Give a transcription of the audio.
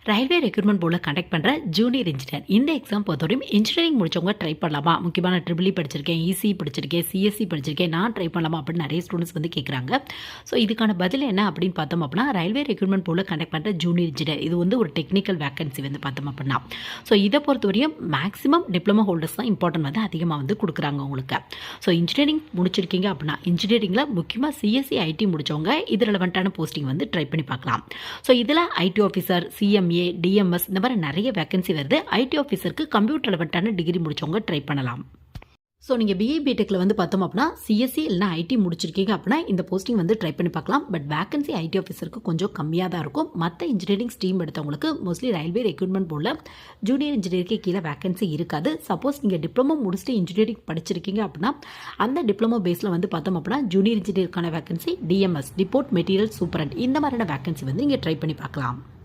Railway recruitment போர்டில் conduct பண்ணுற junior engineer இந்த எக்ஸாம் பொறுத்தவரையும் இன்ஜினியரிங் முடிச்சவங்க ட்ரை பண்ணலாமா? முக்கியமான ட்ரிபிளி படிச்சிருக்கேன், இசி படிச்சிருக்கேன், சிஎஸ்சி படிச்சிருக்கேன், நான் ட்ரை பண்ணலாமா அப்படின்னு நிறைய ஸ்டூடெண்ட்ஸ் வந்து கேட்குறாங்க. ஸோ இதுக்கான பதில் என்ன அப்படின்னு பார்த்தோம் அப்படின்னா, ரயில்வே ரெக்ரூட்மெண்ட் போர்டில் கண்டக்ட் பண்ணுற ஜூனியர் இன்ஜினியர் இது வந்து ஒரு டெக்னிக்கல் வேகன்சி வந்து பார்த்தோம் அப்படின்னா. ஸோ இதை பொறுத்தவரையும் மேக்ஸிமம் டிப்ளமோ ஹோல்டர்ஸ் தான் இம்பார்ட்டன்ட் வந்து அதிகமாக வந்து கொடுக்குறாங்க உங்களுக்கு. ஸோ இன்ஜினியரிங் முடிச்சிருக்கீங்க அப்படின்னா இன்ஜினியரிங்கில் முக்கியமாக சிஎஸ்சி ஐடி முடித்தவங்க இது ரெலவெண்ட்டான போஸ்டிங் வந்து ட்ரை பண்ணி பார்க்கலாம். ஸோ இதில் ஐடி ஆஃபீஸர், சிஎம்ஏ, டிஎம்எஸ் இந்த மாதிரி நிறைய வேகன்சி வருது. ஐடி ஆஃபீஸருக்கு கம்ப்யூட்டர் ரெலவெண்ட்டான டிகிரி முடிச்சவங்க ட்ரை பண்ணலாம். ஸோ நீங்கள் பிஏ பிடெக்கில் வந்து பார்த்தோம் அப்படின்னா சிஎஸ்சி இல்லைனா ஐடி முடிச்சிருக்கீங்க அப்படின்னா இந்த போஸ்டிங் வந்து ட்ரை பண்ணி பார்க்கலாம். பட் வேகன்சி ஐடி ஆஃபீஸருக்கு கொஞ்சம் கம்மியாக தான் இருக்கும். மற்ற இன்ஜினியரிங் ஸ்ட்ரீம் எடுத்தவங்களுக்கு மோஸ்ட்லி ரயில்வே ரெக்ரூட்மெண்ட் போர்டில் ஜூனியர் இன்ஜினியருக்கு கீழே வேகன்சி இருக்காது. சப்போஸ் நீங்கள் டிப்ளமோ முடிச்சுட்டு இன்ஜினியரிங் படிச்சிருக்கீங்க அப்படின்னா அந்த டிப்ளமோ பேஸில் வந்து பார்த்தோம் அப்படின்னா ஜூனியர் இன்ஜினியருக்கான vacancy, DMS depot material superintendent இந்த மாதிரியான வேகன்சி வந்து நீங்கள் ட்ரை பண்ணி பார்க்கலாம்.